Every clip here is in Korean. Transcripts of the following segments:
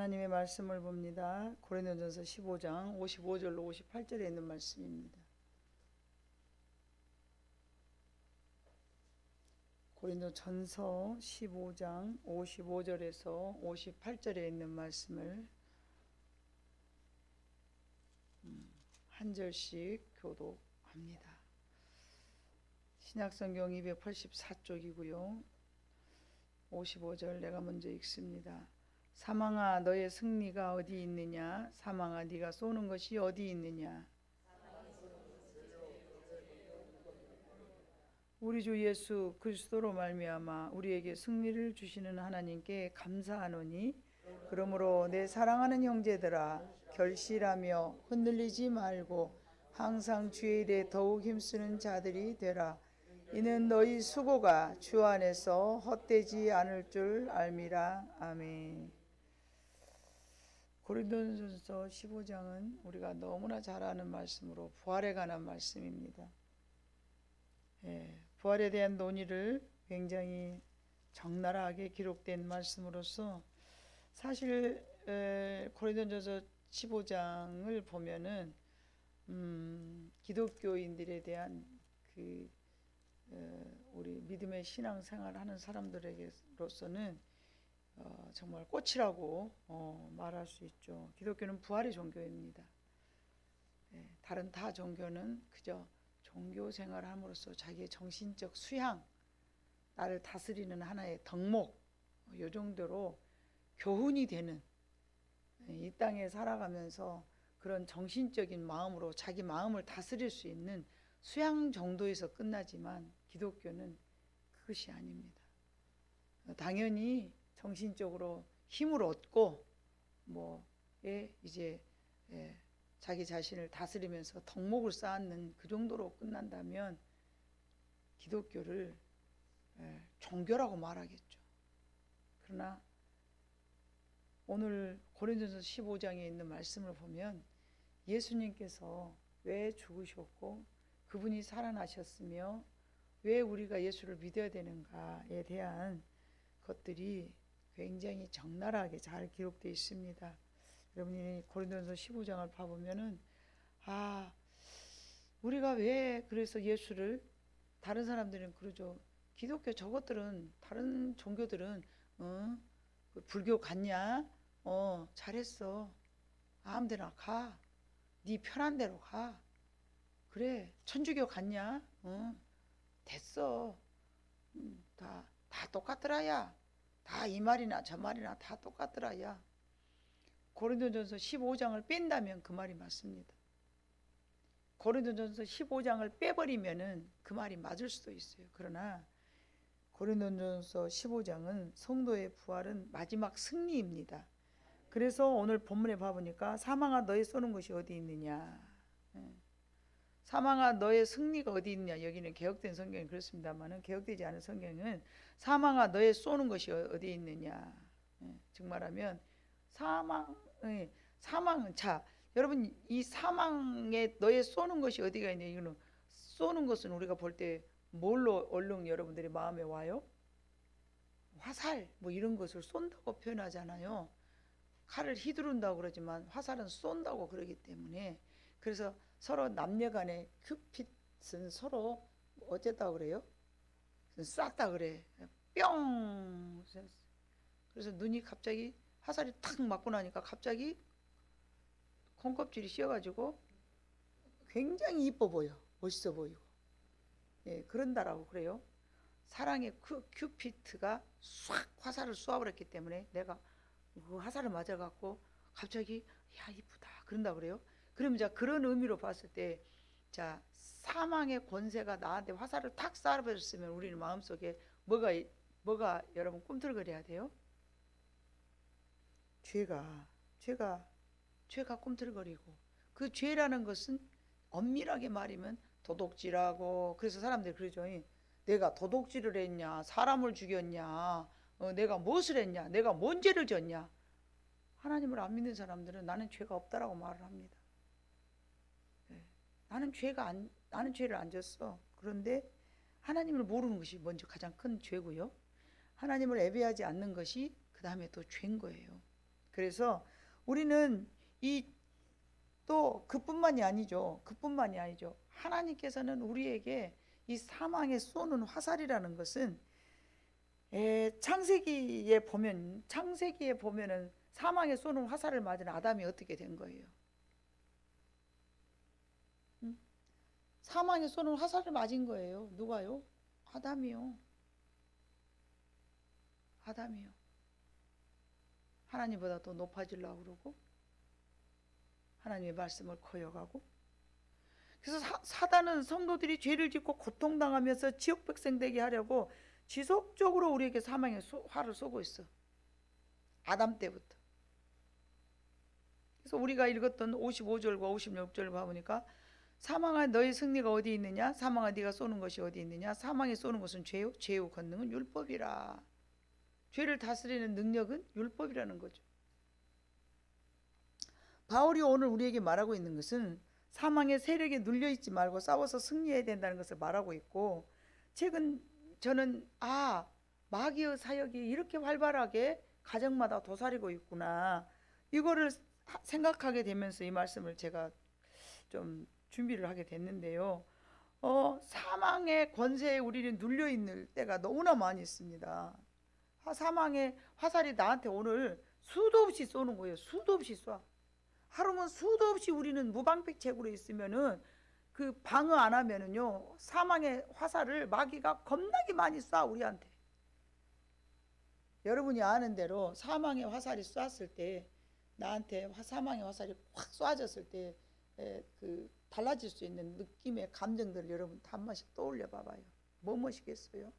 하나님의 말씀을 봅니다. 고린도전서 15장 55절로 58절에 있는 말씀입니다. 고린도전서 15장 55절에서 58절에 있는 말씀을 한 절씩 교독합니다. 신약성경 284쪽이고요. 55절 내가 먼저 읽습니다. 사망아 너의 승리가 어디 있느냐? 사망아 네가 쏘는 것이 어디 있느냐? 우리 주 예수 그리스도로 말미암아 우리에게 승리를 주시는 하나님께 감사하노니 그러므로 내 사랑하는 형제들아 결실하며 흔들리지 말고 항상 주의 일에 더욱 힘쓰는 자들이 되라. 이는 너희 수고가 주 안에서 헛되지 않을 줄 알미라. 아멘. 고린도전서 15장은 우리가 너무나 잘 아는 말씀으로 부활에 관한 말씀입니다. 부활에 대한 논의를 굉장히 적나라하게 기록된 말씀으로서 사실 고린도전서 15장을 보면은 기독교인들에 대한 우리 믿음의 신앙생활을 하는 사람들에게로서는 정말 꽃이라고 말할 수 있죠. 기독교는 부활의 종교입니다. 다른 타 종교는 그저 종교 생활을 함으로써 자기의 정신적 수양, 나를 다스리는 하나의 덕목, 이 정도로 교훈이 되는, 이 땅에 살아가면서 그런 정신적인 마음으로 자기 마음을 다스릴 수 있는 수양 정도에서 끝나지만 기독교는 그것이 아닙니다. 당연히 정신적으로 힘을 얻고 이제 자기 자신을 다스리면서 덕목을 쌓는 그 정도로 끝난다면 기독교를 종교라고 말하겠죠. 그러나 오늘 고린도전서 15장에 있는 말씀을 보면 예수님께서 왜 죽으셨고 그분이 살아나셨으며 왜 우리가 예수를 믿어야 되는가에 대한 것들이 굉장히 적나라하게 잘 기록되어 있습니다. 여러분이 고린도전서 15장을 봐보면은 우리가 왜 그래서 예수를, 다른 사람들은 그러죠. 기독교 저것들은, 다른 종교들은 불교 갔냐? 잘했어. 아무데나 가. 네 편한 대로 가. 그래. 천주교 갔냐? 됐어. 다 똑같더라야. 다 이 말이나 저 말이나 다 똑같더라야. 고린도전서 15장을 뺀다면 그 말이 맞습니다. 고린도전서 15장을 빼버리면은 그 말이 맞을 수도 있어요. 그러나 고린도전서 15장은 성도의 부활은 마지막 승리입니다. 그래서 오늘 본문에 봐보니까 사망아 너의 쏘는 것이 어디 있느냐? 사망아 너의 승리가 어디 있느냐? 여기는 개혁된 성경이 그렇습니다만은 개혁되지 않은 성경은 사망아 너의 쏘는 것이 어디 있느냐? 즉 말하면 사망은 여러분 이 사망에 너의 쏘는 것이 어디가 있냐? 이거는 쏘는 것은 우리가 볼 때 뭘로 얼른 여러분들의 마음에 와요? 화살 이런 것을 쏜다고 표현하잖아요. 칼을 휘두른다고 그러지만 화살은 쏜다고 그러기 때문에, 그래서 서로 남녀 간의 큐핏은 서로 어쨌다고 그래요? 쐈다 그래. 뿅. 그래서 눈이 갑자기 화살이 탁 맞고 나니까 갑자기 콩껍질이 씌어가지고 굉장히 이뻐 보여. 멋있어 보이고. 그런다라고 그래요. 사랑의 큐피트가 싹 화살을 쏘아버렸기 때문에 내가 그 화살을 맞아갖고 갑자기 야 이쁘다 그런다 그래요. 그러면 그런 의미로 봤을 때 사망의 권세가 나한테 화살을 탁 쏴버렸으면 우리는 마음속에 뭐가 여러분 꿈틀거려야 돼요? 죄가 꿈틀거리고, 그 죄라는 것은 엄밀하게 말하면 도둑질하고, 그래서 사람들이 그러죠. 내가 도둑질을 했냐, 사람을 죽였냐, 내가 무엇을 했냐, 내가 뭔 죄를 졌냐. 하나님을 안 믿는 사람들은 나는 죄가 없다라고 말을 합니다. 나는 죄를 안 졌어. 그런데 하나님을 모르는 것이 먼저 가장 큰 죄고요. 하나님을 예배하지 않는 것이 그 다음에 또 죄인 거예요. 그래서 우리는 또 그뿐만이 아니죠. 하나님께서는 우리에게 이 사망에 쏘는 화살이라는 것은 창세기에 보면은 사망에 쏘는 화살을 맞은 아담이 어떻게 된 거예요? 사망에 쏘는 화살을 맞은 거예요. 누가요? 아담이요. 하나님보다 더 높아지려고 그러고 하나님의 말씀을 거역하고, 그래서 사단은 성도들이 죄를 짓고 고통당하면서 지옥 백성 되게 하려고 지속적으로 우리에게 사망의 화를 쏘고 있어. 아담 때부터. 그래서 우리가 읽었던 55절과 56절을 봐보니까 사망아 너의 승리가 어디 있느냐? 사망아 네가 쏘는 것이 어디 있느냐? 사망에 쏘는 것은 죄요, 죄의 권능은 율법이라. 죄를 다스리는 능력은 율법이라는 거죠. 바울이 오늘 우리에게 말하고 있는 것은 사망의 세력에 눌려있지 말고 싸워서 승리해야 된다는 것을 말하고 있고, 최근 저는 마귀의 사역이 이렇게 활발하게 가정마다 도사리고 있구나, 이거를 생각하게 되면서 이 말씀을 제가 좀 준비를 하게 됐는데요. 사망의 권세에 우리는 눌려있는 때가 너무나 많이 있습니다. 사망의 화살이 나한테 오늘 수도 없이 쏘는 거예요. 수도 없이 쏴. 하루면 수도 없이 우리는 무방비책으로 있으면은 그 방어 안 하면은요, 사망의 화살을 마귀가 겁나게 많이 쏴 우리한테. 여러분이 아는 대로 사망의 화살이 쐈을 때, 나한테 사망의 화살이 확 쏴졌을 때 그 달라질 수 있는 느낌의 감정들을 여러분 한 번씩 떠올려 봐봐요. 뭐시겠어요?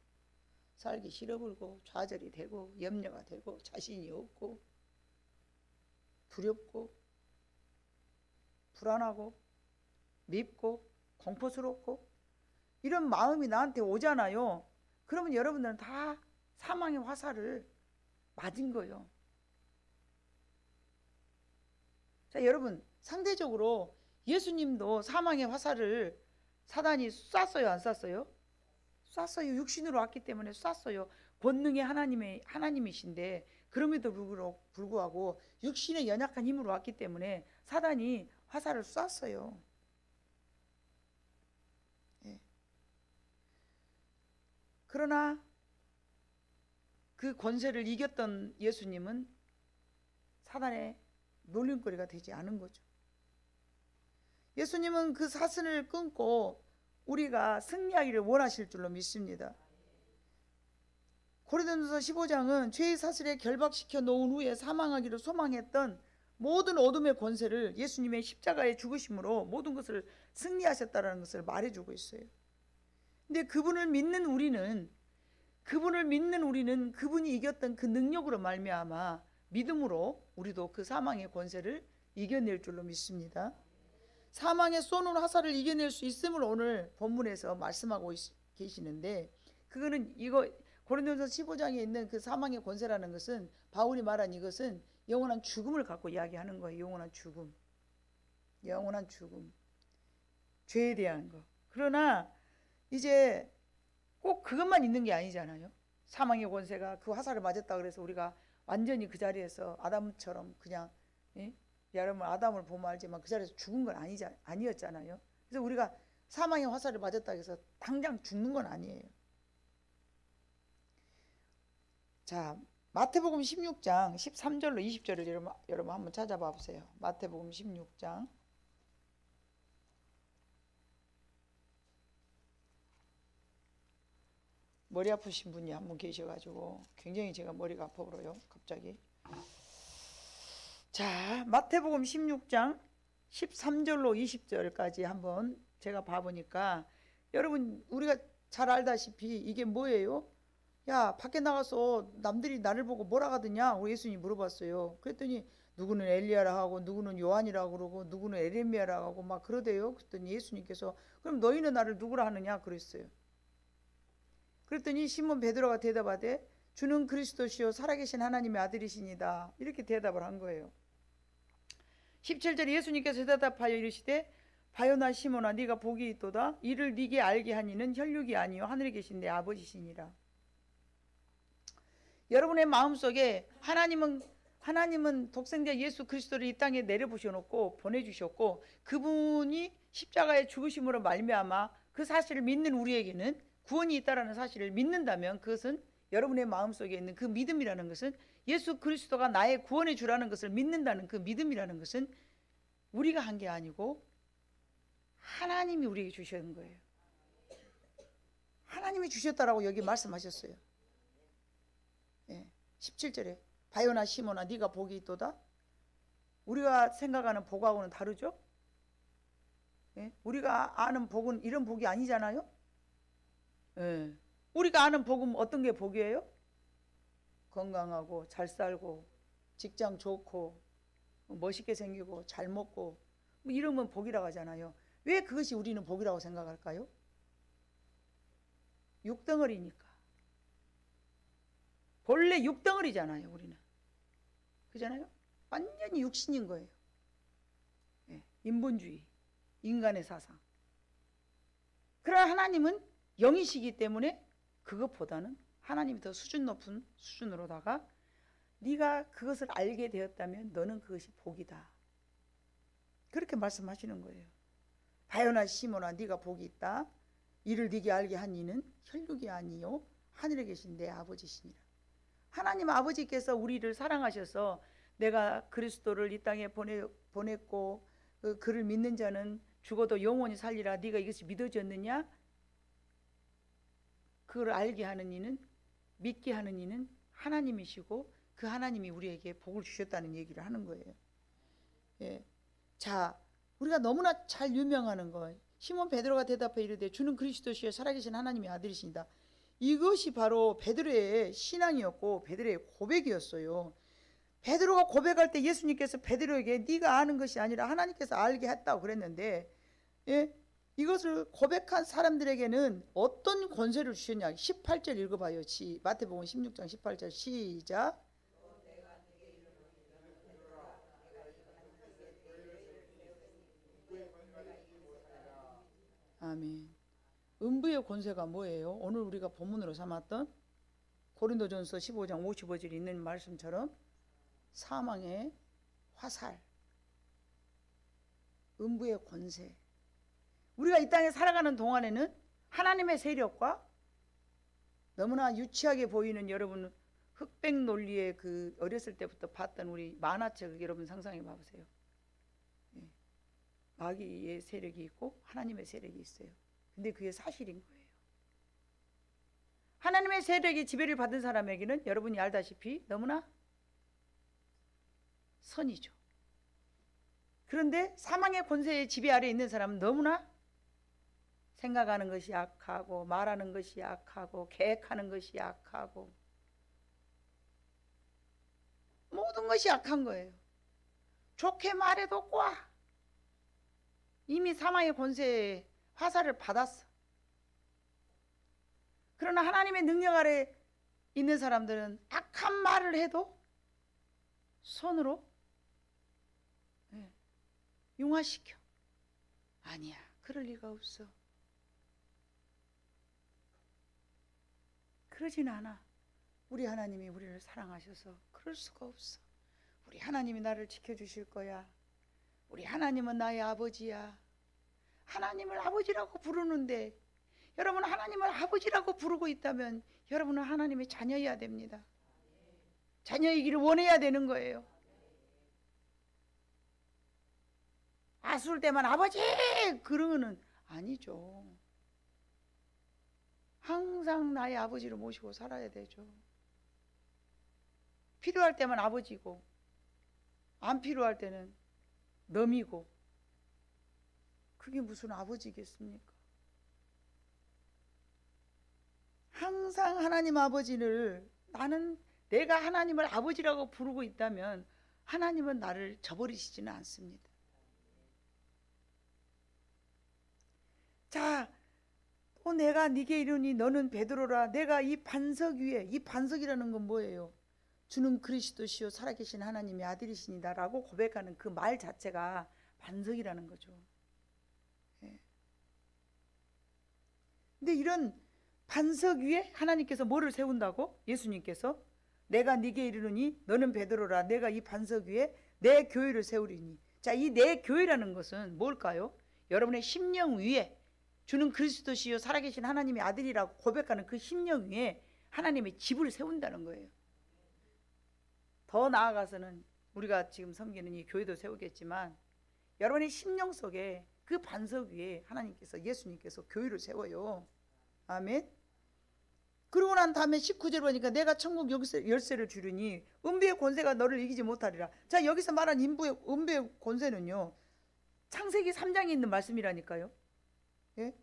살기 싫어불고 좌절이 되고 염려가 되고 자신이 없고 두렵고 불안하고 밉고 공포스럽고 이런 마음이 나한테 오잖아요. 그러면 여러분들은 다 사망의 화살을 맞은 거예요. 자, 여러분, 상대적으로 예수님도 사망의 화살을 사단이 쐈어요, 안 쐈어요? 쐈어요. 육신으로 왔기 때문에 쐈어요. 권능의 하나님이신데 그럼에도 불구하고 육신의 연약한 힘으로 왔기 때문에 사단이 화살을 쐈어요. 예. 그러나 그 권세를 이겼던 예수님은 사단의 놀림거리가 되지 않은 거죠. 예수님은 그 사슬을 끊고 우리가 승리하기를 원하실 줄로 믿습니다. 고린도전서 15장은 죄의 사슬에 결박시켜 놓은 후에 사망하기를 소망했던 모든 어둠의 권세를 예수님의 십자가의 죽으심으로 모든 것을 승리하셨다는 것을 말해주고 있어요. 근데 그분을 믿는 우리는 그분이 이겼던 그 능력으로 말미암아 믿음으로 우리도 그 사망의 권세를 이겨낼 줄로 믿습니다. 사망에 쏘는 화살을 이겨낼 수 있음을 오늘 본문에서 말씀하고 계시는데, 그거는 이거 고린도전서 15장에 있는 그 사망의 권세라는 것은, 바울이 말한 이것은 영원한 죽음을 갖고 이야기하는 거예요. 영원한 죽음, 죄에 대한 거. 그러나 이제 꼭 그것만 있는 게 아니잖아요. 사망의 권세가 그 화살을 맞았다 그래서 우리가 완전히 그 자리에서 아담처럼 그냥, 여러분 아담을 보면 알지만 그 자리에서 죽은 건 아니었잖아요. 그래서 우리가 사망의 화살을 맞았다 해서 당장 죽는 건 아니에요. 자, 마태복음 16장 13절로 20절을 여러분 한번 찾아봐 보세요. 마태복음 16장. 머리 아프신 분이 한 분 계셔가지고 굉장히 제가 머리가 아파 보여요, 갑자기. 자, 마태복음 16장 13절로 20절까지 한번 제가 봐보니까, 여러분 우리가 잘 알다시피 이게 뭐예요? 야, 밖에 나가서 남들이 나를 보고 뭐라 하더냐? 우리 예수님이 물어봤어요. 그랬더니 누구는 엘리야라 하고 누구는 요한이라 그러고 누구는 에레미야라 하고 막 그러대요. 그랬더니 예수님께서 그럼 너희는 나를 누구라 하느냐? 그랬어요. 그랬더니 시몬 베드로가 대답하되 주는 그리스도시요 살아계신 하나님의 아들이시니다, 이렇게 대답을 한 거예요. 17절에 예수님께서 대답하여 이르시되 바요나 시몬아 네가 복이 있도다. 이를 네게 알게 하니는 혈육이 아니요 하늘에 계신 내 아버지시니라. 여러분의 마음속에 하나님은 하나님은 독생자 예수 그리스도를 이 땅에 내려보셔놓고 보내주셨고, 그분이 십자가의 죽으심으로 말미암아 그 사실을 믿는 우리에게는 구원이 있다라는 사실을 믿는다면, 그것은 여러분의 마음속에 있는 그 믿음이라는 것은, 예수 그리스도가 나의 구원해 주라는 것을 믿는다는 그 믿음이라는 것은 우리가 한 게 아니고 하나님이 우리에게 주신 거예요. 하나님이 주셨다라고 여기 말씀하셨어요. 17절에 바요나 시몬아 네가 복이 있도다. 우리가 생각하는 복하고는 다르죠. 우리가 아는 복은 이런 복이 아니잖아요. 우리가 아는 복은 어떤 게 복이에요? 건강하고 잘 살고 직장 좋고 멋있게 생기고 잘 먹고 뭐 이러면 복이라고 하잖아요. 왜 그것이 우리는 복이라고 생각할까요? 육덩어리니까. 본래 육덩어리잖아요. 우리는. 그잖아요. 완전히 육신인 거예요. 인본주의, 인간의 사상. 그러나 하나님은 영이시기 때문에 그것보다는 하나님이 더 수준 높은 수준으로다가 네가 그것을 알게 되었다면 너는 그것이 복이다. 그렇게 말씀하시는 거예요. 바요나 시몬아 네가 복이 있다. 이를 네게 알게 한 이는 혈육이 아니요 하늘에 계신 내 아버지시니라. 하나님 아버지께서 우리를 사랑하셔서 내가 그리스도를 이 땅에 보냈고 그를 믿는 자는 죽어도 영원히 살리라. 네가 이것이 믿어졌느냐? 그걸 알게 하는 이는, 믿게 하는 이는 하나님이시고 그 하나님이 우리에게 복을 주셨다는 얘기를 하는 거예요. 자, 우리가 너무나 잘 유명하는 거, 시몬 베드로가 대답해 이르되 주는 그리스도시요 살아계신 하나님의 아들이신다. 이것이 바로 베드로의 신앙이었고 베드로의 고백이었어요. 베드로가 고백할 때 예수님께서 베드로에게 네가 아는 것이 아니라 하나님께서 알게 했다고 그랬는데, 이것을 고백한 사람들에게는 어떤 권세를 주셨냐. 18절 읽어봐요. 마태복음 16장 18절 시작. 아멘. 음부의 권세가 뭐예요? 오늘 우리가 본문으로 삼았던 고린도전서 15장 55절에 있는 말씀처럼 사망의 화살, 음부의 권세. 우리가 이 땅에 살아가는 동안에는 하나님의 세력과 너무나 유치하게 보이는, 여러분 흑백 논리의 그 어렸을 때부터 봤던 우리 만화책 여러분 상상해 봐보세요. 마귀의 세력이 있고 하나님의 세력이 있어요. 근데 그게 사실인 거예요. 하나님의 세력이 지배를 받은 사람에게는 여러분이 알다시피 너무나 선이죠. 그런데 사망의 권세의 지배 아래에 있는 사람은 너무나 생각하는 것이 약하고 말하는 것이 약하고 계획하는 것이 약하고 모든 것이 약한 거예요. 좋게 말해도 꽉 이미 사망의 권세의 화살을 받았어. 그러나 하나님의 능력 아래 있는 사람들은 악한 말을 해도 손으로 융화시켜. 아니야, 그럴 리가 없어. 그러진 않아. 우리 하나님이 우리를 사랑하셔서 그럴 수가 없어. 우리 하나님이 나를 지켜주실 거야. 우리 하나님은 나의 아버지야. 하나님을 아버지라고 부르는데, 여러분 하나님을 아버지라고 부르고 있다면 여러분은 하나님의 자녀여야 됩니다. 자녀이기를 원해야 되는 거예요. 아술 때만 아버지 그러면은 아니죠. 항상 나의 아버지를 모시고 살아야 되죠. 필요할 때만 아버지고 안 필요할 때는 넘이고, 그게 무슨 아버지겠습니까? 항상 하나님 아버지를, 나는 내가 하나님을 아버지라고 부르고 있다면 하나님은 나를 저버리시지는 않습니다. 자, 또 내가 네게 이르니 너는 베드로라. 내가 이 반석 위에, 이 반석이라는 건 뭐예요? 주는 그리스도시요 살아계신 하나님의 아들이시니다 라고 고백하는 그 말 자체가 반석이라는 거죠. 근데 이런 반석 위에 하나님께서 뭐를 세운다고? 예수님께서 내가 네게 이르노니 너는 베드로라. 내가 이 반석 위에 내 교회를 세우리니. 자, 이 내 교회라는 것은 뭘까요? 여러분의 심령 위에 주는 그리스도시요 살아계신 하나님의 아들이라고 고백하는 그 심령 위에 하나님의 집을 세운다는 거예요. 더 나아가서는 우리가 지금 섬기는 이 교회도 세우겠지만 여러분의 심령 속에 그 반석 위에 하나님께서, 예수님께서 교회를 세워요. 아멘. 그러고 난 다음에 19절 보니까 내가 천국 열쇠를 주리니 은비의 권세가 너를 이기지 못하리라. 자, 여기서 말한 은비의 권세는요, 창세기 3장에 있는 말씀이라니까요. 예?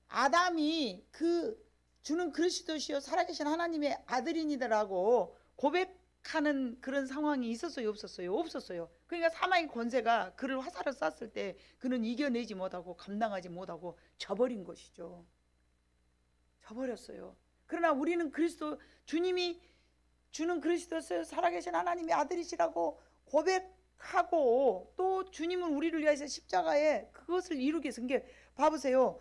아담이 그 주는 그리스도시요 살아계신 하나님의 아들이니다라고 고백하는 그런 상황이 있었어요, 없었어요? 없었어요. 그러니까 사망의 권세가 그를 화살을 쐈을 때 그는 이겨내지 못하고 감당하지 못하고 져버린 것이죠. 져버렸어요. 그러나 우리는 그리스도, 주님이 주는 그리스도시요 살아계신 하나님의 아들이시라고 고백하고 또 주님은 우리를 위해서 십자가에 그것을 이루기 위해서, 그게 봐보세요.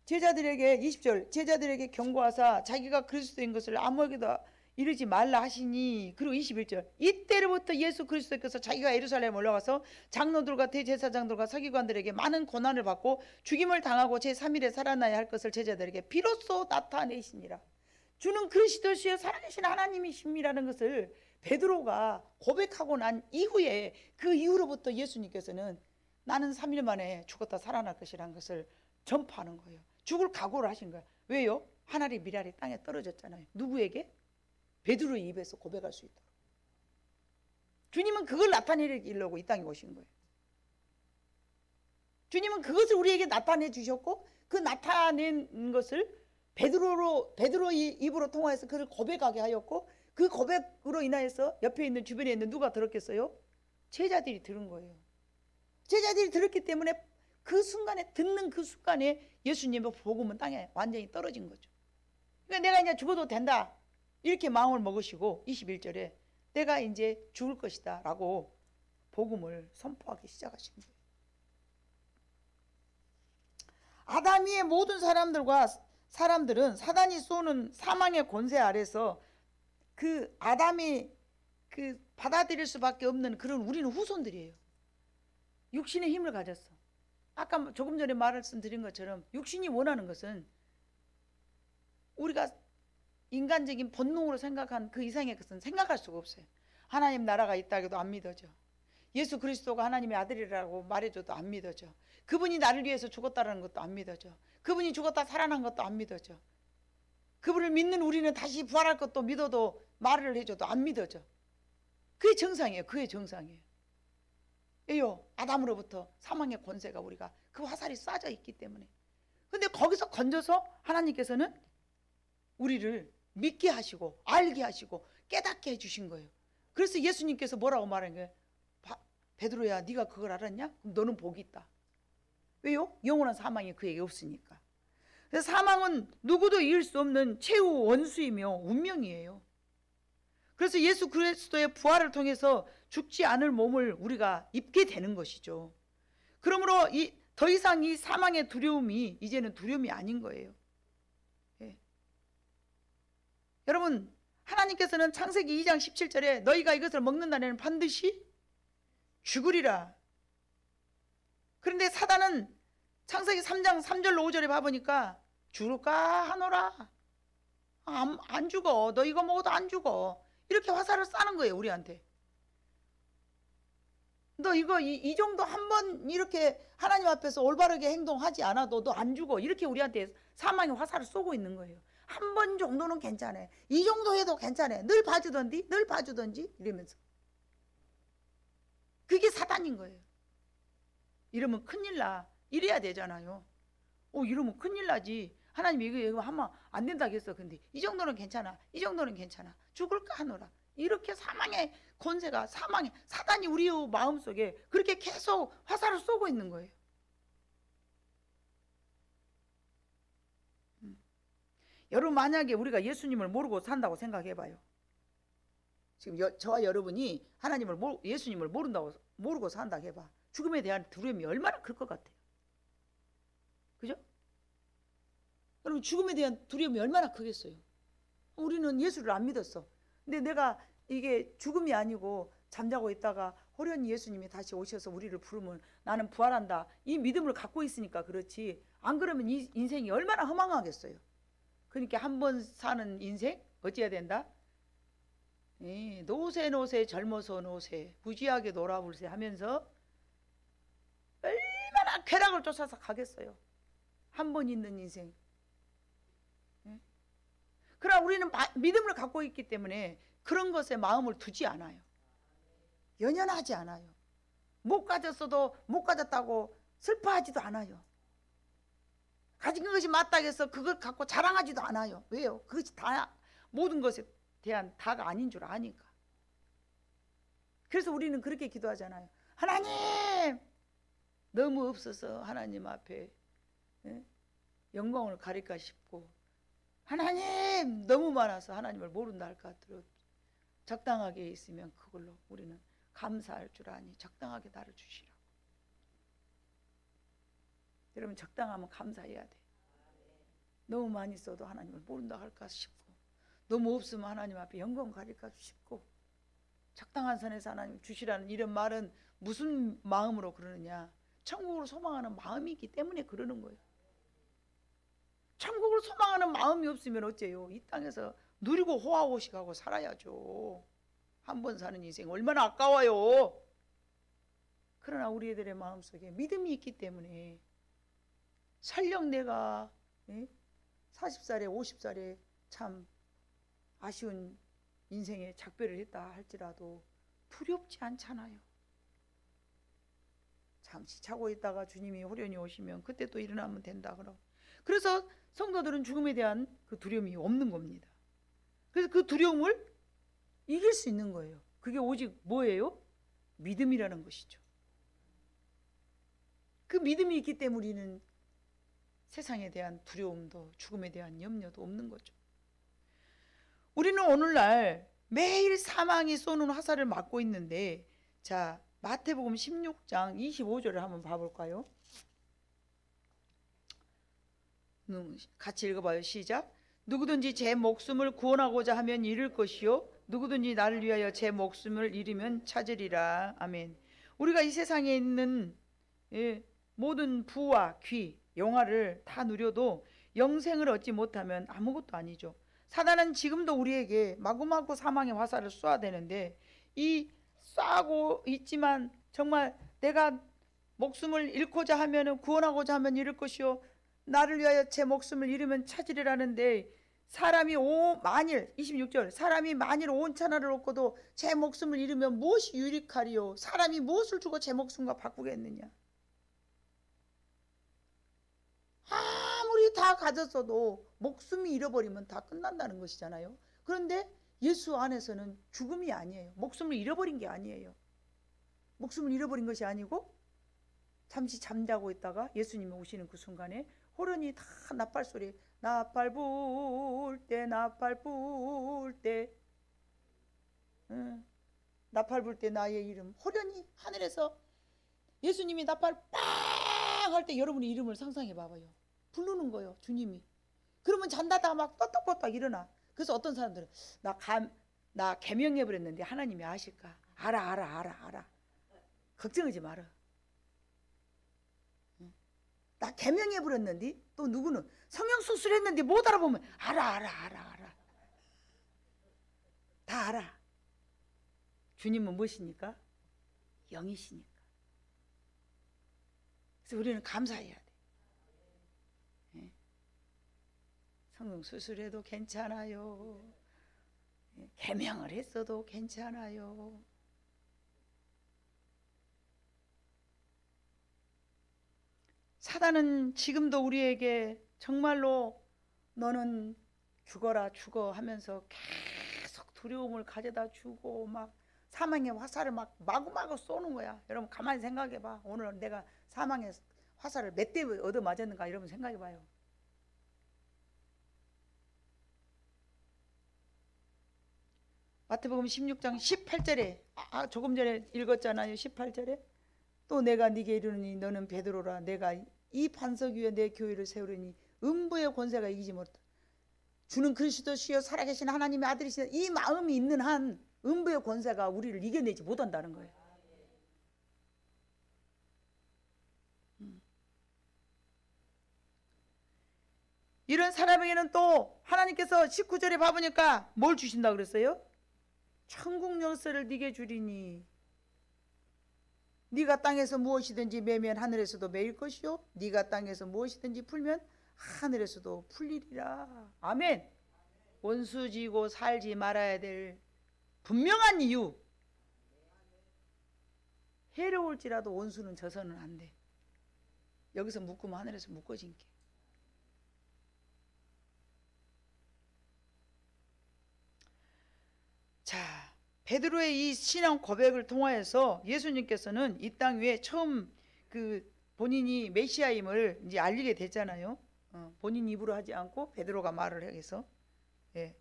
제자들에게 20절 제자들에게 경고하사 자기가 그리스도인 것을 아무에게도 이르지 말라 하시니. 그리고 21절 이때로부터 예수 그리스도께서 자기가 예루살렘에 올라가서 장로들과 대제사장들과 서기관들에게 많은 고난을 받고 죽임을 당하고 제3일에 살아나야 할 것을 제자들에게 비로소 나타내시니라. 주는 그리스도시여 살아계신 하나님이심이라는 것을 베드로가 고백하고 난 이후에, 그 이후로부터 예수님께서는 나는 3일 만에 죽었다 살아날 것이라는 것을 전파하는 거예요. 죽을 각오를 하신 거예요. 왜요? 하늘의 미랄이 땅에 떨어졌잖아요. 누구에게? 베드로의 입에서 고백할 수 있도록. 주님은 그걸 나타내려고 이 땅에 오신 거예요. 주님은 그것을 우리에게 나타내 주셨고, 그 나타낸 것을 베드로의 입으로 통하여서 그를 고백하게 하였고, 그 고백으로 인하여서 옆에 있는, 주변에 있는 누가 들었겠어요? 제자들이 들은 거예요. 제자들이 들었기 때문에 그 순간에, 듣는 그 순간에 예수님의 복음은 땅에 완전히 떨어진 거죠. 그러니까 내가 이제 죽어도 된다 이렇게 마음을 먹으시고 21절에 내가 이제 죽을 것이다 라고 복음을 선포하기 시작하신 거예요. 아담 위의 모든 사람들은 사단이 쏘는 사망의 권세 아래서 그 아담이 그 받아들일 수밖에 없는 그런, 우리는 후손들이에요. 육신의 힘을 가졌어. 아까 조금 전에 말씀드린 것처럼 육신이 원하는 것은 우리가 인간적인 본능으로 생각한 그 이상의 것은 생각할 수가 없어요. 하나님 나라가 있다 해도 안 믿어져. 예수 그리스도가 하나님의 아들이라고 말해줘도 안 믿어져. 그분이 나를 위해서 죽었다는 것도 안 믿어져. 그분이 죽었다 살아난 것도 안 믿어져. 그분을 믿는 우리는 다시 부활할 것도 믿어도 말을 해줘도 안 믿어져. 그게 정상이에요. 그게 정상이에요. 왜요? 아담으로부터 사망의 권세가, 우리가 그 화살이 쏴져 있기 때문에. 근데 거기서 건져서 하나님께서는 우리를 믿게 하시고 알게 하시고 깨닫게 해주신 거예요. 그래서 예수님께서 뭐라고 말한 거예요? 베드로야, 네가 그걸 알았냐? 그럼 너는 복이 있다. 왜요? 영원한 사망이 그에게 없으니까. 그래서 사망은 누구도 이길 수 없는 최후 원수이며 운명이에요. 그래서 예수 그리스도의 부활을 통해서 죽지 않을 몸을 우리가 입게 되는 것이죠. 그러므로 더 이상 이 사망의 두려움이 이제는 두려움이 아닌 거예요. 예. 여러분, 하나님께서는 창세기 2장 17절에 너희가 이것을 먹는 날에는 반드시 죽으리라. 그런데 사단은 창세기 3장 3절로 5절에 봐보니까 죽을까 하노라. 안 죽어. 너 이거 먹어도 안 죽어. 이렇게 화살을 쏴는 거예요, 우리한테. 너 이거 이 정도 한 번 이렇게 하나님 앞에서 올바르게 행동하지 않아도 너 안 죽어. 이렇게 우리한테 사망의 화살을 쏘고 있는 거예요. 한 번 정도는 괜찮아. 이 정도 해도 괜찮아. 늘 봐주던지 늘 봐주던지 이러면서. 그게 사단인 거예요. 이러면 큰일 나. 이래야 되잖아요. 이러면 큰일 나지. 하나님 이거 하면 안 된다고 했어. 근데 이 정도는 괜찮아. 이 정도는 괜찮아. 죽을까 하노라. 이렇게 사망의 권세가, 사단이 우리 마음속에 그렇게 계속 화살을 쏘고 있는 거예요. 여러분, 만약에 우리가 예수님을 모르고 산다고 생각해봐요. 지금 저와 여러분이 예수님을 모르고 산다고 해봐. 죽음에 대한 두려움이 얼마나 클 것 같아요. 그죠? 여러분, 죽음에 대한 두려움이 얼마나 크겠어요. 우리는 예수를 안 믿었어. 근데 내가 이게 죽음이 아니고 잠자고 있다가 호련히 예수님이 다시 오셔서 우리를 부르면 나는 부활한다. 이 믿음을 갖고 있으니까 그렇지. 안 그러면 이 인생이 얼마나 허망하겠어요. 그러니까 한 번 사는 인생 어찌해야 된다? 노세 노세 젊어서 노세 부지하게 놀아볼세 하면서 얼마나 쾌락을 쫓아서 가겠어요. 한 번 있는 인생. 그러나 우리는 믿음을 갖고 있기 때문에 그런 것에 마음을 두지 않아요. 연연하지 않아요. 못 가졌어도 못 가졌다고 슬퍼하지도 않아요. 가진 것이 맞다고 해서 그걸 갖고 자랑하지도 않아요. 왜요? 그것이 다 모든 것에 대한 다가 아닌 줄 아니까. 그래서 우리는 그렇게 기도하잖아요. 하나님 너무 없어서 하나님 앞에 영광을 가릴까 싶고, 하나님 너무 많아서 하나님을 모른다 할까 들어 적당하게 있으면 그걸로 우리는 감사할 줄 아니 적당하게 나를 주시라고. 여러분 적당하면 감사해야 돼. 너무 많이 써도 하나님을 모른다 할까 싶고, 너무 없으면 하나님 앞에 영광 가릴까 싶고, 적당한 선에서 하나님 주시라는 이런 말은 무슨 마음으로 그러느냐? 천국을 소망하는 마음이 있기 때문에 그러는 거예요. 천국을 소망하는 마음이 없으면 어째요? 이 땅에서 누리고 호화호식하고 살아야죠. 한 번 사는 인생 얼마나 아까워요. 그러나 우리 애들의 마음속에 믿음이 있기 때문에 설령 내가 40살에 50살에 참 아쉬운 인생에 작별을 했다 할지라도 두렵지 않잖아요. 잠시 자고 있다가 주님이 호련히 오시면 그때 또 일어나면 된다 그러고. 그래서 성도들은 죽음에 대한 그 두려움이 없는 겁니다. 그래서 그 두려움을 이길 수 있는 거예요. 그게 오직 뭐예요? 믿음이라는 것이죠. 그 믿음이 있기 때문에 우리는 세상에 대한 두려움도 죽음에 대한 염려도 없는 거죠. 우리는 오늘날 매일 사망이 쏘는 화살을 맞고 있는데, 자 마태복음 16장 25절을 한번 봐볼까요? 같이 읽어봐요. 시작. 누구든지 제 목숨을 구원하고자 하면 잃을 것이요 누구든지 나를 위하여 제 목숨을 잃으면 찾으리라. 아멘. 우리가 이 세상에 있는 모든 부와 귀, 영화를 다 누려도 영생을 얻지 못하면 아무것도 아니죠. 사단은 지금도 우리에게 마구마구 사망의 화살을 쏘아야 되는데, 이 쏘고 있지만 정말 내가 목숨을 잃고자 하면 구원하고자 하면 잃을 것이요 나를 위하여 제 목숨을 잃으면 찾으리라는데, 사람이 만일 26절 사람이 만일 온 천하를 얻고도 제 목숨을 잃으면 무엇이 유익하리요? 사람이 무엇을 주고 제 목숨과 바꾸겠느냐? 아무리 다 가졌어도 목숨이 잃어버리면 다 끝난다는 것이잖아요. 그런데 예수 안에서는 죽음이 아니에요. 목숨을 잃어버린 게 아니에요. 목숨을 잃어버린 것이 아니고 잠시 잠자고 있다가 예수님이 오시는 그 순간에 호련히 다 나팔 소리, 나팔 불 때 나팔 불 때 나팔 불 때 나의 이름, 호련히 하늘에서 예수님이 나팔 빵 할 때 여러분의 이름을 상상해 봐봐요. 부르는 거예요, 주님이. 그러면 잔다다가 막 뻗떡뻗떡 일어나. 그래서 어떤 사람들은 나 개명해 버렸는데 하나님이 아실까? 알아. 걱정하지 마라. 나 개명해 버렸는데, 또 누구는 성형 수술했는데 못 알아보면 알아. 다 알아. 주님은 무엇이니까? 영이시니까. 그래서 우리는 감사해야 돼. 성형 수술해도 괜찮아요. 개명을 했어도 괜찮아요. 사단은 지금도 우리에게 정말로 너는 죽어 하면서 계속 두려움을 가져다 주고 막 사망의 화살을 막 마구마구 쏘는 거야. 여러분 가만히 생각해 봐. 오늘 내가 사망의 화살을 몇 대 얻어 맞았는가 여러분 생각해 봐요. 마태복음 16장 18절에 조금 전에 읽었잖아요. 18절에 또 내가 네게 이르노니 너는 베드로라. 내가 이 반석 위에 내 교회를 세우리니 음부의 권세가 이기지 못하다. 주는 그리스도시요 살아계신 하나님의 아들이시다, 이 마음이 있는 한 음부의 권세가 우리를 이겨내지 못한다는 거예요. 이런 사람에게는 또 하나님께서 19절에 봐보니까 뭘 주신다 그랬어요? 천국 열쇠를 네게 주리니 네가 땅에서 무엇이든지 매면 하늘에서도 매일 것이요 네가 땅에서 무엇이든지 풀면 하늘에서도 풀리리라. 아멘. 원수 지고 살지 말아야 될 분명한 이유. 해로울지라도 원수는 져서는 안 돼. 여기서 묶으면 하늘에서 묶어진 게. 자, 베드로의 이 신앙 고백을 통하여서 예수님께서는 이 땅 위에 처음 그 본인이 메시아임을 이제 알리게 됐잖아요. 본인 입으로 하지 않고 베드로가 말을 해서. 예.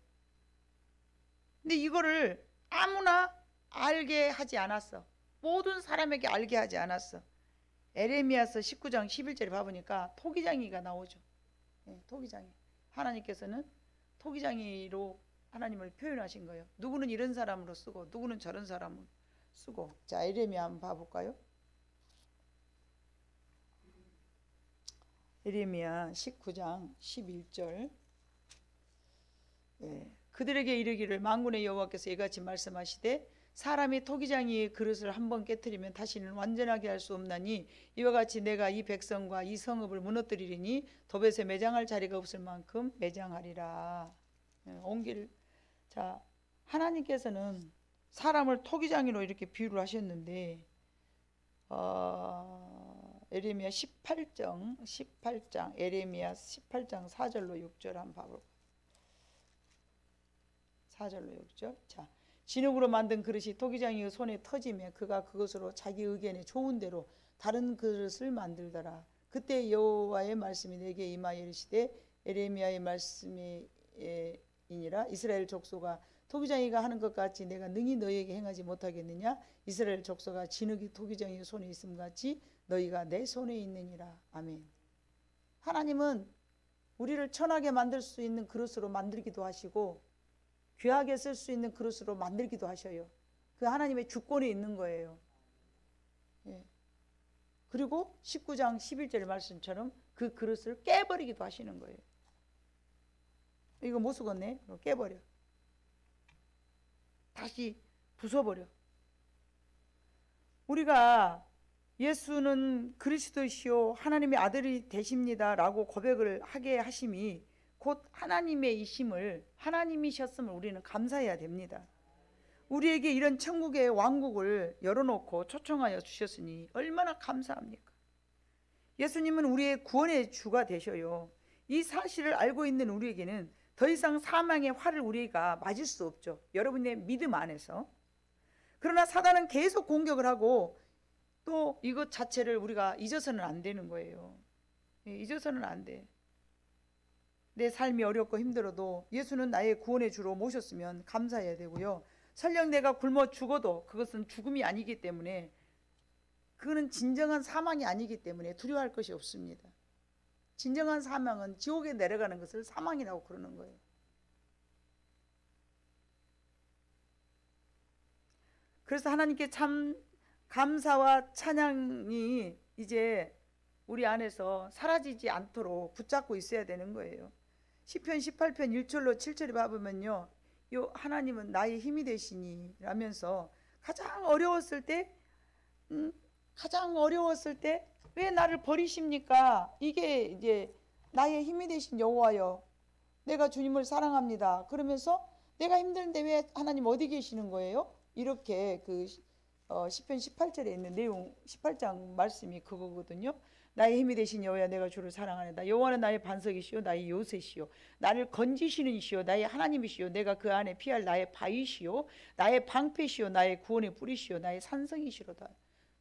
근데 이거를 아무나 알게 하지 않았어. 모든 사람에게 알게 하지 않았어. 에레미야서 19장 11절에 봐보니까 토기장이가 나오죠. 예, 토기장이. 하나님께서는 토기장이로 하나님을 표현하신 거예요. 누구는 이런 사람으로 쓰고 누구는 저런 사람으로 쓰고. 자, 에레미야 한번 봐볼까요? 에레미야 19장 11절. 예. 그들에게 이르기를 만군의 여호와께서 이같이 말씀하시되 사람이 토기장이의 그릇을 한번 깨뜨리면 다시는 완전하게 할 수 없나니 이와 같이 내가 이 백성과 이 성읍을 무너뜨리리니 도벳에 매장할 자리가 없을 만큼 매장하리라. 예, 옮길. 자, 하나님께서는 사람을 토기장이로 이렇게 비유를 하셨는데 에레미야 18장 에레미야 18장 4절로 6절 한번 봐볼까요? 4절로 6절. 자, 진흙으로 만든 그릇이 토기장이의 손에 터지며 그가 그것으로 자기 의견에 좋은 대로 다른 그릇을 만들더라. 그때 여호와의 말씀이 내게 임하여 이르시되 에레미야의 말씀이니라. 이스라엘 족속아, 토기장이가 하는 것 같이 내가 능히 너희에게 행하지 못하겠느냐? 이스라엘 족속아, 진흙이 토기장이의 손에 있음 같이 너희가 내 손에 있느니라. 아멘. 하나님은 우리를 천하게 만들 수 있는 그릇으로 만들기도 하시고 귀하게 쓸 수 있는 그릇으로 만들기도 하셔요. 그 하나님의 주권이 있는 거예요. 예. 그리고 19장 11절 말씀처럼 그 그릇을 깨버리기도 하시는 거예요. 이거 못 쓰겠네? 깨버려. 다시 부숴버려. 우리가 예수는 그리스도시요 하나님의 아들이 되십니다 라고 고백을 하게 하심이 곧 하나님의 이심을, 하나님이셨음을 우리는 감사해야 됩니다. 우리에게 이런 천국의 왕국을 열어놓고 초청하여 주셨으니 얼마나 감사합니까? 예수님은 우리의 구원의 주가 되셔요. 이 사실을 알고 있는 우리에게는 더 이상 사망의 활을 우리가 맞을 수 없죠. 여러분의 믿음 안에서. 그러나 사단은 계속 공격을 하고 또 이것 자체를 우리가 잊어서는 안 되는 거예요. 잊어서는 안 돼. 내 삶이 어렵고 힘들어도 예수는 나의 구원의 주로 모셨으면 감사해야 되고요. 설령 내가 굶어 죽어도 그것은 죽음이 아니기 때문에, 그거는 진정한 사망이 아니기 때문에 두려워할 것이 없습니다. 진정한 사망은 지옥에 내려가는 것을 사망이라고 그러는 거예요. 그래서 하나님께 참 감사와 찬양이 이제 우리 안에서 사라지지 않도록 붙잡고 있어야 되는 거예요. 시편 18편 1절로 7절에 봐보면요, 요 하나님은 나의 힘이 되시니 라면서 가장 어려웠을 때 왜 나를 버리십니까? 이게 이제 나의 힘이 되신 여호와여, 내가 주님을 사랑합니다. 그러면서 내가 힘든데 왜 하나님 어디 계시는 거예요? 이렇게 그 시편 18절에 있는 내용, 18장 말씀이 그거거든요. 나의 힘이 되신 여호와여, 내가 주를 사랑하노라. 여호와는 나의 반석이시요 나의 요새시요 나를 건지시는 이시요 나의 하나님이시요 내가 그 안에 피할 나의 바위시요 나의 방패시요 나의 구원의 뿌리시요 나의 산성이시로다.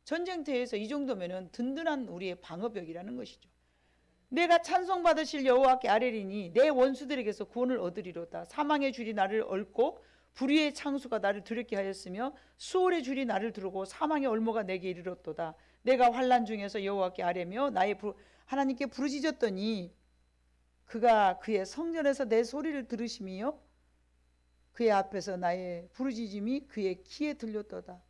전쟁터에서 이 정도면은 든든한 우리의 방어벽이라는 것이죠. 내가 찬송받으실 여호와께 아뢰리니 내 원수들에게서 구원을 얻으리로다. 사망의 줄이 나를 얽고 불의의 창수가 나를 두렵게 하였으며 수월의 줄이 나를 두르고 사망의 얼모가 내게 이르렀도다. 내가 환난 중에서 여호와께 아뢰며 하나님께 부르짖었더니 그가 그의 성전에서 내 소리를 들으시며 그의 앞에서 나의 부르짖음이 그의 귀에 들렸도다.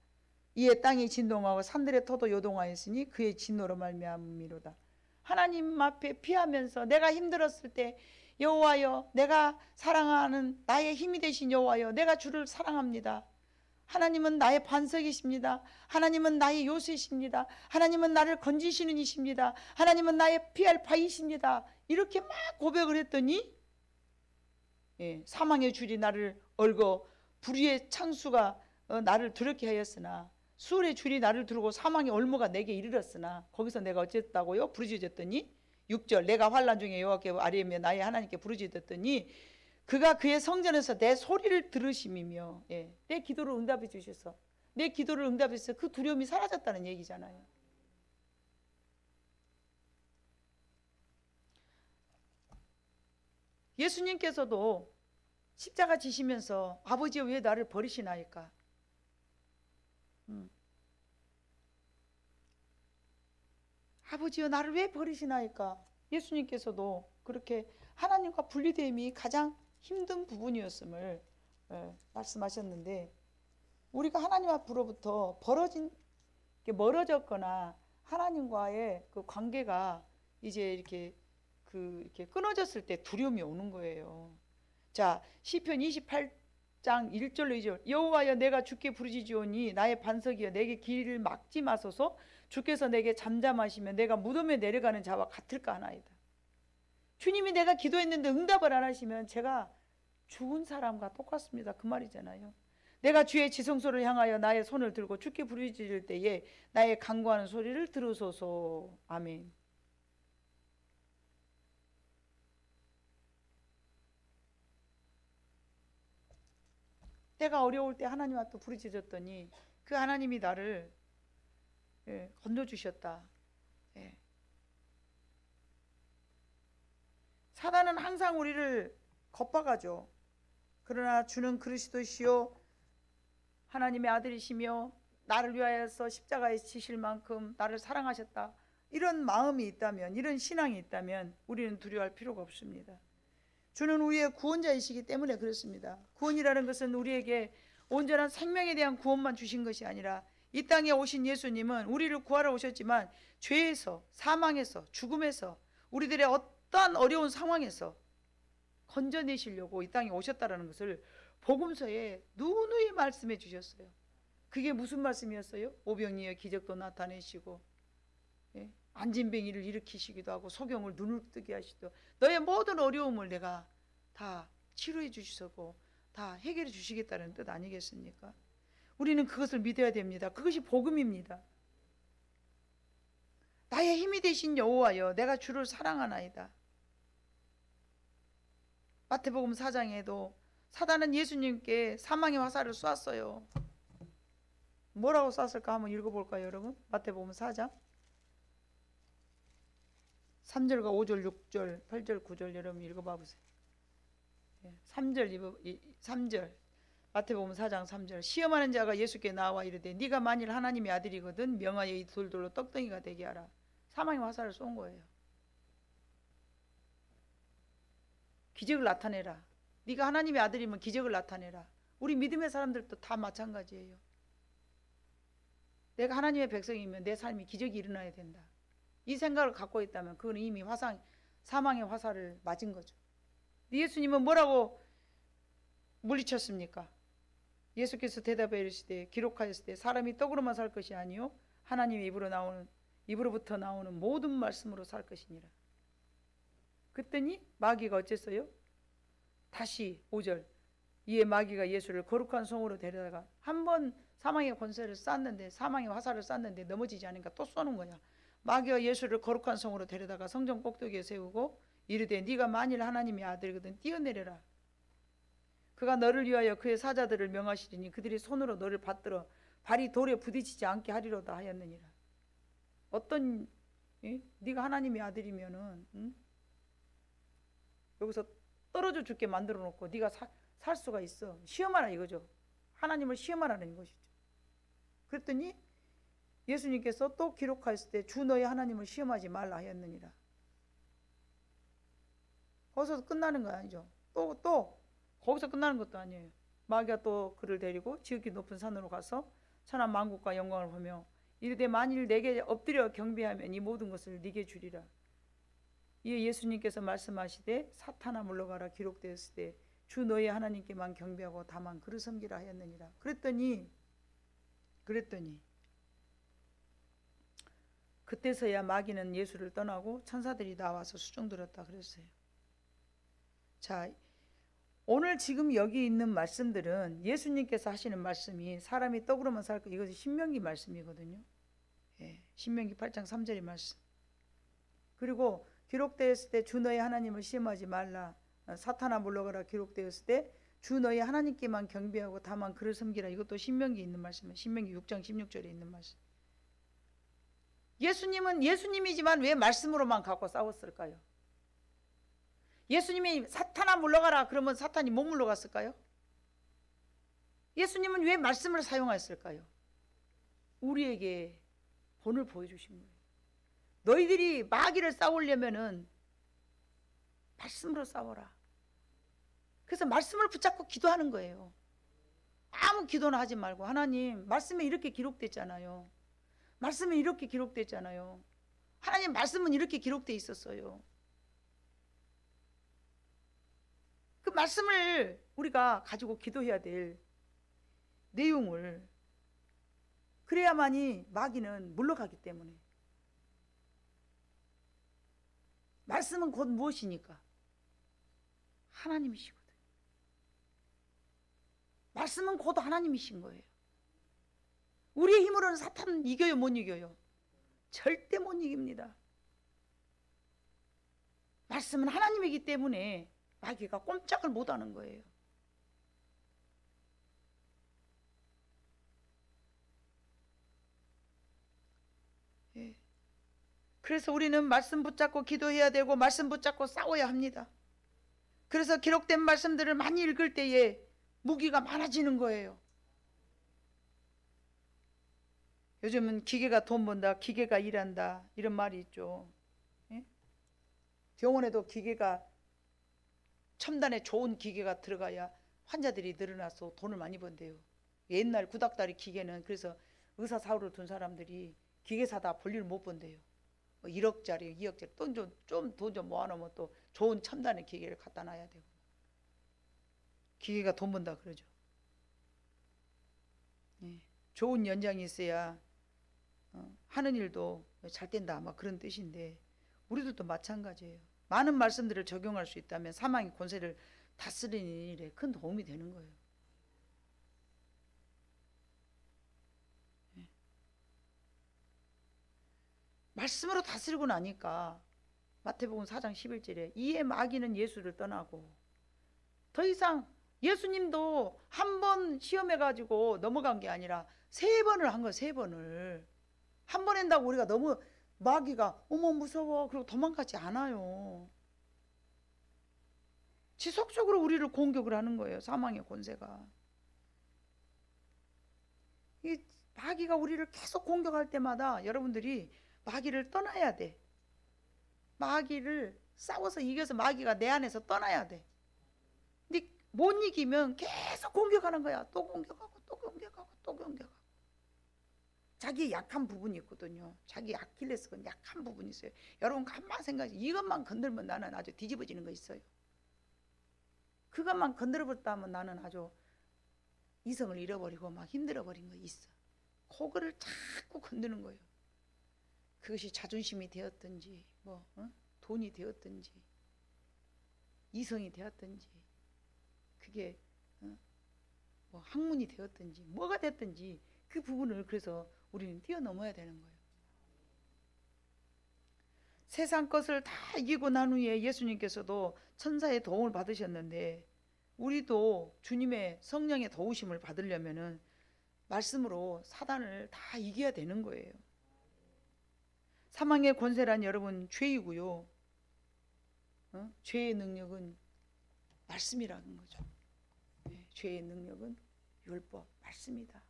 이에 땅이 진동하고 산들의 터도 요동하였으니 그의 진노로 말미암음이로다. 하나님 앞에 피하면서 내가 힘들었을 때 여호와여, 내가 사랑하는 나의 힘이 되신 여호와여, 내가 주를 사랑합니다. 하나님은 나의 반석이십니다. 하나님은 나의 요새이십니다. 하나님은 나를 건지시는 이십니다. 하나님은 나의 피할 바위십니다. 이렇게 막 고백을 했더니 사망의 줄이 나를 얽어 불의의 창수가 나를 두렵게 하였으나 수월의 줄이 나를 두르고 사망의 올무가 내게 이르렀으나 거기서 내가 어쨌다고요? 부르짖었더니 6절 내가 환난 중에 여호와께 아뢰며 나의 하나님께 부르짖었더니 그가 그의 성전에서 내 소리를 들으심이며 내 기도를 응답해 주셔서 내 기도를 응답해서 그 두려움이 사라졌다는 얘기잖아요. 예수님께서도 십자가 지시면서 아버지여 왜 나를 버리시나이까? 아버지여 나를 왜 버리시나이까? 예수님께서도 그렇게 하나님과 분리됨이 가장 힘든 부분이었음을 말씀하셨는데 우리가 하나님 앞으로부터 멀어졌거나 하나님과의 그 관계가 이제 이렇게 끊어졌을 때 두려움이 오는 거예요. 자, 시편 28장 1절로 2절 여호와여 내가 주께 부르짖으오니 나의 반석이여 내게 길을 막지 마소서. 주께서 내게 잠잠하시면 내가 무덤에 내려가는 자와 같을까 하나이다. 주님이 내가 기도했는데 응답을 안 하시면 제가 죽은 사람과 똑같습니다. 그 말이잖아요. 내가 주의 지성소를 향하여 나의 손을 들고 주께 부르짖을 때에 나의 간구하는 소리를 들으소서. 아멘. 내가 어려울 때 하나님 앞에 부르짖었더니 그 하나님이 나를 건져주셨다. 사단은 항상 우리를 겁박하죠. 그러나 주는 그리스도시요 하나님의 아들이시며 나를 위하여서 십자가에 지실 만큼 나를 사랑하셨다. 이런 마음이 있다면, 이런 신앙이 있다면 우리는 두려워할 필요가 없습니다. 주는 우리의 구원자이시기 때문에 그렇습니다. 구원이라는 것은 우리에게 온전한 생명에 대한 구원만 주신 것이 아니라 이 땅에 오신 예수님은 우리를 구하러 오셨지만 죄에서, 사망에서, 죽음에서 우리들의 어떠한 어려운 상황에서 건져내시려고 이 땅에 오셨다는 것을 복음서에 누누이 말씀해 주셨어요. 그게 무슨 말씀이었어요? 오병이어 기적도 나타내시고 안진뱅이를 일으키시기도 하고 소경을 눈을 뜨게 하시기도 하고 너의 모든 어려움을 내가 다 치료해 주시고 다 해결해 주시겠다는 뜻 아니겠습니까? 우리는 그것을 믿어야 됩니다. 그것이 복음입니다. 나의 힘이 되신 여호와여 내가 주를 사랑하나이다. 마태복음 4장에도 사단은 예수님께 사망의 화살을 쐈어요. 뭐라고 쐈을까 한번 읽어볼까요 여러분? 마태복음 4장 3절과 5절 6절 8절 9절 여러분 읽어봐 보세요. 3절 마태복음 4장 3절 시험하는 자가 예수께 나와 이르되 네가 만일 하나님의 아들이거든 명하여 이 돌들로 떡덩이가 되게 하라. 사망의 화살을 쏜 거예요. 기적을 나타내라. 네가 하나님의 아들이면 기적을 나타내라. 우리 믿음의 사람들도 다 마찬가지예요. 내가 하나님의 백성이면 내 삶이 기적이 일어나야 된다. 이 생각을 갖고 있다면 그건 이미 사망의 화살을 맞은 거죠. 예수님은 뭐라고 물리쳤습니까? 예수께서 대답해 이르시되 기록하였을 때 사람이 떡으로만 살 것이 아니요 하나님의 입으로부터 나오는 모든 말씀으로 살 것이니라. 그랬더니 마귀가 어쨌어요? 다시 5절 이에 마귀가 예수를 거룩한 성으로 데려다가 한 번 사망의 권세를 쐈는데 사망의 화살을 쐈는데 넘어지지 않으니까 또 쏘는 거야. 마귀가 예수를 거룩한 성으로 데려다가 성전 꼭대기에 세우고 이르되 네가 만일 하나님의 아들이거든 뛰어내려라. 그가 너를 위하여 그의 사자들을 명하시리니 그들이 손으로 너를 받들어 발이 돌에 부딪히지 않게 하리로다 하였느니라. 어떤 네가 하나님의 아들이면은 여기서 떨어져 죽게 만들어 놓고 네가 살 수가 있어. 시험하라 이거죠. 하나님을 시험하라는 것이죠. 그랬더니 예수님께서 또 기록하였을 때 주 너의 하나님을 시험하지 말라 하였느니라. 거기서 끝나는 거 아니죠. 또 거기서 끝나는 것도 아니에요. 마귀가 또 그를 데리고 지극히 높은 산으로 가서 천한 만국과 영광을 보며 이르되 만일 내게 엎드려 경배하면 이 모든 것을 네게 주리라. 이에 예수님께서 말씀하시되 사탄아 물러가라 기록되었을 때 주 너의 하나님께만 경배하고 다만 그를 섬기라 하였느니라. 그랬더니 그때서야 마귀는 예수를 떠나고 천사들이 나와서 수종들었다 그랬어요. 자, 오늘 지금 여기 있는 말씀들은 예수님께서 하시는 말씀이 사람이 떡으로만 살 것, 이것이 신명기 말씀이거든요. 예, 신명기 8장 3절의 말씀. 그리고 기록되었을 때 주 너의 하나님을 시험하지 말라. 사탄아 물러가라 기록되었을 때 주 너의 하나님께만 경배하고 다만 그를 섬기라. 이것도 신명기에 있는 말씀이에요. 신명기 6장 16절에 있는 말씀. 예수님은 예수님이지만 왜 말씀으로만 갖고 싸웠을까요? 예수님이 사탄아 물러가라 그러면 사탄이 못 물러갔을까요? 예수님은 왜 말씀을 사용했을까요? 우리에게 본을 보여주신 거예요. 너희들이 마귀를 싸우려면은 말씀으로 싸워라. 그래서 말씀을 붙잡고 기도하는 거예요. 아무 기도나 하지 말고 하나님 말씀에 이렇게 기록됐잖아요. 말씀에 이렇게 기록됐잖아요. 하나님 말씀은 이렇게 기록돼 있었어요. 그 말씀을 우리가 가지고 기도해야 될 내용을 그래야만이 마귀는 물러가기 때문에. 말씀은 곧 무엇이니까? 하나님이시거든. 말씀은 곧 하나님이신 거예요. 우리의 힘으로는 사탄은 이겨요, 못 이겨요? 절대 못 이깁니다. 말씀은 하나님이기 때문에 마귀가 꼼짝을 못하는 거예요. 예. 그래서 우리는 말씀 붙잡고 기도해야 되고 말씀 붙잡고 싸워야 합니다. 그래서 기록된 말씀들을 많이 읽을 때에 무기가 많아지는 거예요. 요즘은 기계가 돈 번다, 기계가 일한다 이런 말이 있죠. 예? 병원에도 기계가 첨단의 좋은 기계가 들어가야 환자들이 늘어나서 돈을 많이 번대요. 옛날 구닥다리 기계는 그래서 의사 사고를 둔 사람들이 기계 사다 볼일 못 번대요. 1억짜리 2억짜리 좀 돈 좀 모아놓으면 또 좋은 첨단의 기계를 갖다 놔야 되고. 기계가 돈 번다 그러죠. 예. 좋은 연장이 있어야 하는 일도 잘 된다 아마 그런 뜻인데 우리들도 마찬가지예요. 많은 말씀들을 적용할 수 있다면 사망의 권세를 다스리는 일에 큰 도움이 되는 거예요. 예. 말씀으로 다스리고 나니까 마태복음 4장 11절에 이에 마귀는 예수를 떠나고 더 이상 예수님도 한 번 시험해가지고 넘어간 게 아니라 3번을 한 거예요. 3번을. 한 번 한다고 우리가 너무 마귀가 어머 무서워 그리고 도망가지 않아요. 지속적으로 우리를 공격을 하는 거예요. 사망의 권세가. 이 마귀가 우리를 계속 공격할 때마다 여러분들이 마귀를 떠나야 돼. 마귀를 싸워서 이겨서 마귀가 내 안에서 떠나야 돼. 근데 못 이기면 계속 공격하는 거야. 또 공격하고 또 공격하고 또 공격하고. 자기 약한 부분이 있거든요. 자기 아킬레스건 약한 부분이 있어요. 여러분 가만 생각해. 이것만 건들면 나는 아주 뒤집어지는 거 있어요. 그것만 건드려버렸다면 나는 아주 이성을 잃어버리고 막 힘들어버린 거 있어. 그거를 자꾸 건드는 거예요. 그것이 자존심이 되었든지 돈이 되었든지 이성이 되었든지 그게 학문이 되었든지 뭐가 됐든지 그 부분을 그래서 우리는 뛰어넘어야 되는 거예요. 세상 것을 다 이기고 난 후에 예수님께서도 천사의 도움을 받으셨는데 우리도 주님의 성령의 도우심을 받으려면은 말씀으로 사단을 다 이겨야 되는 거예요. 사망의 권세란 여러분 죄이고요. 죄의 능력은 말씀이라는 거죠. 네, 죄의 능력은 율법, 말씀이다.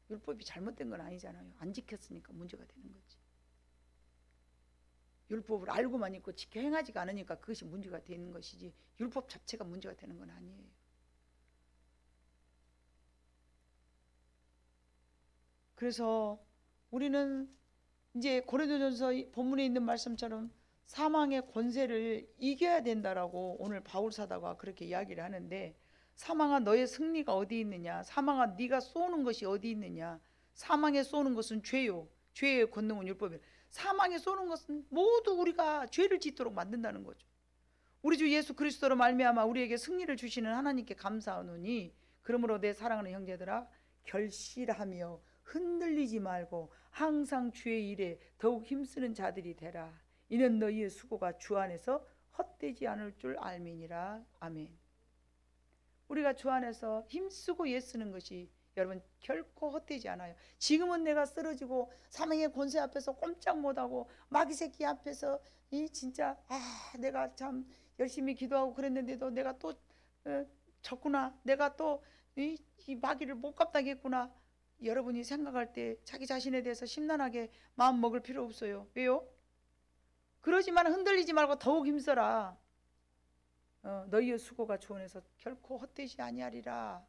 율법이 잘못된 건 아니잖아요. 안 지켰으니까 문제가 되는 거지. 율법을 알고만 있고 지켜 행하지가 않으니까 그것이 문제가 되는 것이지 율법 자체가 문제가 되는 건 아니에요. 그래서 우리는 이제 고린도전서 본문에 있는 말씀처럼 사망의 권세를 이겨야 된다라고 오늘 바울 사도가 그렇게 이야기를 하는데, 사망아 너의 승리가 어디 있느냐, 사망아 네가 쏘는 것이 어디 있느냐. 사망에 쏘는 것은 죄요, 죄의 권능은 율법이에요. 사망에 쏘는 것은 모두 우리가 죄를 짓도록 만든다는 거죠. 우리 주 예수 그리스도로 말미암아 우리에게 승리를 주시는 하나님께 감사하노니, 그러므로 내 사랑하는 형제들아 결실하며 흔들리지 말고 항상 주의 일에 더욱 힘쓰는 자들이 되라. 이는 너희의 수고가 주 안에서 헛되지 않을 줄 알미니라. 아멘. 우리가 주 안에서 힘쓰고 애쓰는 것이 여러분 결코 헛되지 않아요. 지금은 내가 쓰러지고 사망의 권세 앞에서 꼼짝 못하고 마귀 새끼 앞에서 진짜 내가 참 열심히 기도하고 그랬는데도 내가 또 졌구나, 내가 또 이 마귀를 못 갚다겠구나, 여러분이 생각할 때 자기 자신에 대해서 심란하게 마음 먹을 필요 없어요. 왜요? 그러지만 흔들리지 말고 더욱 힘써라. 너희의 수고가 주 안에서 결코 헛되지 아니하리라.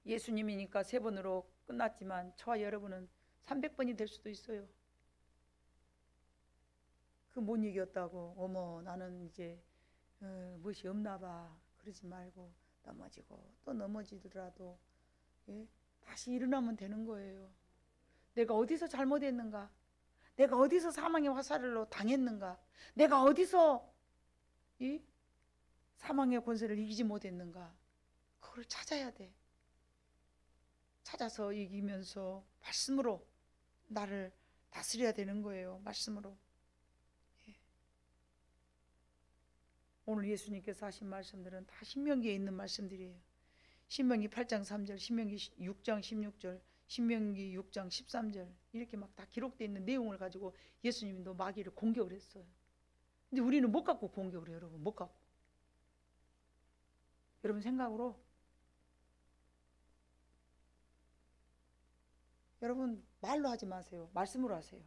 예수님이니까 3번으로 끝났지만 저와 여러분은 300번이 될 수도 있어요. 그 못 이겼다고 어머 나는 이제 무엇이 없나 봐 그러지 말고, 넘어지고 또 넘어지더라도 다시 일어나면 되는 거예요. 내가 어디서 잘못했는가, 내가 어디서 사망의 화살로 당했는가, 내가 어디서 이 사망의 권세를 이기지 못했는가, 그걸 찾아야 돼. 찾아서 이기면서 말씀으로 나를 다스려야 되는 거예요. 말씀으로. 오늘 예수님께서 하신 말씀들은 다 신명기에 있는 말씀들이에요. 신명기 8장 3절, 신명기 6장 16절, 신명기 6장 13절 이렇게 막 다 기록되어 있는 내용을 가지고 예수님도 마귀를 공격을 했어요. 근데 우리는 못 갖고 공격을 해요. 여러분 못 갖고. 여러분 생각으로 여러분 말로 하지 마세요. 말씀으로 하세요.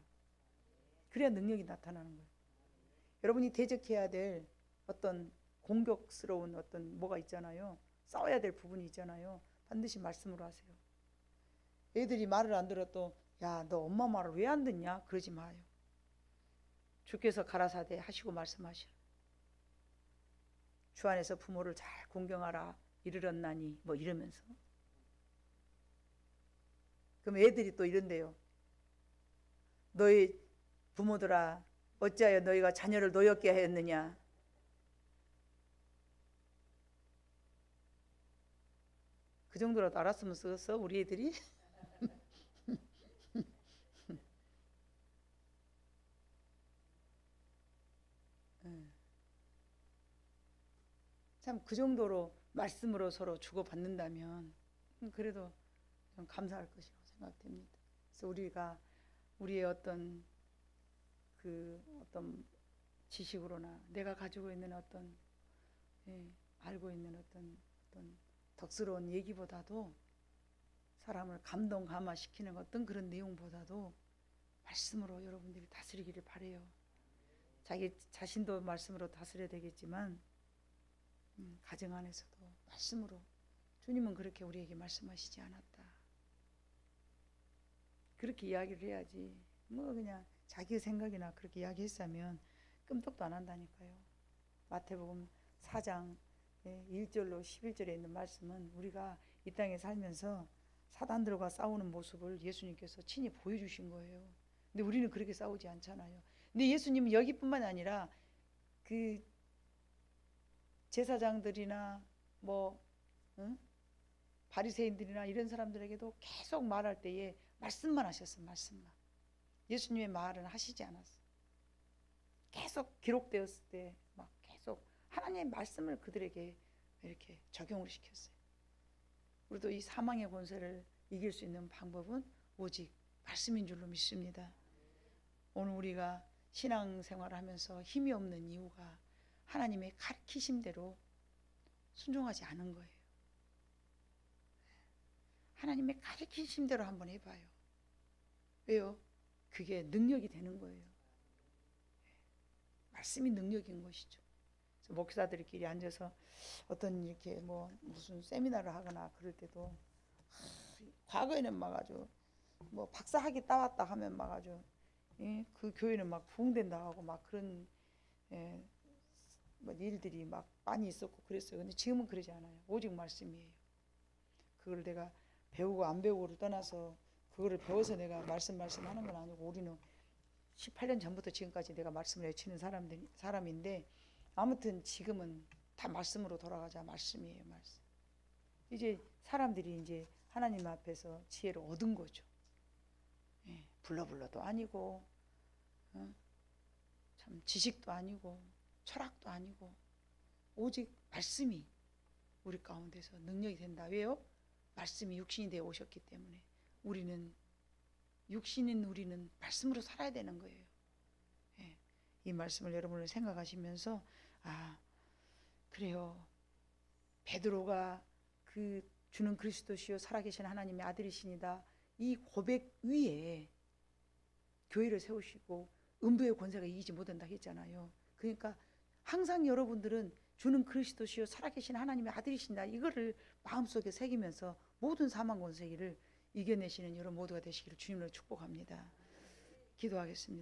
그래야 능력이 나타나는 거예요. 여러분이 대적해야 될 어떤 공격스러운 어떤 뭐가 있잖아요. 싸워야 될 부분이 있잖아요. 반드시 말씀으로 하세요. 애들이 말을 안 들어도 야, 너 엄마 말을 왜 안 듣냐? 그러지 마요. 주께서 가라사대 하시고 말씀하셔. 주 안에서 부모를 잘 공경하라 이르렀나니 뭐 이러면서. 그럼 애들이 또 이런대요. 너희 부모들아 어찌하여 너희가 자녀를 노엽게 하였느냐. 그 정도라도 알았으면 쓰겠어 우리 애들이. 참 그 정도로 말씀으로 서로 주고받는다면 그래도 좀 감사할 것이라고 생각됩니다. 그래서 우리가 우리의 어떤 지식으로나 내가 가지고 있는 어떤 알고 있는 어떤 덕스러운 얘기보다도 사람을 감동 감화시키는 어떤 그런 내용보다도 말씀으로 여러분들이 다스리기를 바라요. 자기 자신도 말씀으로 다스려야 되겠지만 가정 안에서도 말씀으로. 주님은 그렇게 우리에게 말씀하시지 않았다. 그렇게 이야기를 해야지 뭐 그냥 자기 생각이나 그렇게 이야기했으면 끔찍도 안 한다니까요. 마태복음 4장 1절로 11절에 있는 말씀은 우리가 이 땅에 살면서 사단들과 싸우는 모습을 예수님께서 친히 보여주신 거예요. 근데 우리는 그렇게 싸우지 않잖아요. 근데 예수님은 여기뿐만 아니라 그 제사장들이나 바리새인들이나 이런 사람들에게도 계속 말할 때에 말씀만 하셨어요. 말씀만. 예수님의 말은 하시지 않았어요. 계속 기록되었을 때 막 계속 하나님의 말씀을 그들에게 이렇게 적용을 시켰어요. 우리도 이 사망의 권세를 이길 수 있는 방법은 오직 말씀인 줄로 믿습니다. 오늘 우리가 신앙생활을 하면서 힘이 없는 이유가 하나님의 가르치심대로 순종하지 않은 거예요. 하나님의 가르치심대로 한번 해봐요. 왜요? 그게 능력이 되는 거예요. 말씀이 능력인 것이죠. 그래서 목사들끼리 앉아서 어떤 이렇게 뭐 무슨 세미나를 하거나 그럴 때도 과거에는 막 아주 뭐 박사학위 따왔다 하면 막 아주 그 교회는 막 부흥된다 하고 막 그런 뭐 일들이 막 많이 있었고 그랬어요. 근데 지금은 그러지 않아요. 오직 말씀이에요. 그걸 내가 배우고 안 배우고를 떠나서 그거를 배워서 내가 말씀하는 건 아니고 우리는 18년 전부터 지금까지 내가 말씀을 외치는 사람인데 아무튼 지금은 다 말씀으로 돌아가자. 말씀이에요. 말씀. 이제 사람들이 이제 하나님 앞에서 지혜를 얻은 거죠. 불러도 아니고 참 지식도 아니고 철학도 아니고 오직 말씀이 우리 가운데서 능력이 된다. 왜요? 말씀이 육신이 되어 오셨기 때문에 육신인 우리는 말씀으로 살아야 되는 거예요. 이 말씀을 여러분을 생각하시면서 그래요. 베드로가 그 주는 그리스도시요 살아계신 하나님의 아들이시니다 이 고백 위에 교회를 세우시고 음부의 권세가 이기지 못한다 했잖아요. 그러니까 항상 여러분들은 주는 그리스도시요 살아계신 하나님의 아들이신다 이거를 마음속에 새기면서 모든 사망 권세기를 이겨내시는 여러분 모두가 되시기를 주님으로 축복합니다. 기도하겠습니다.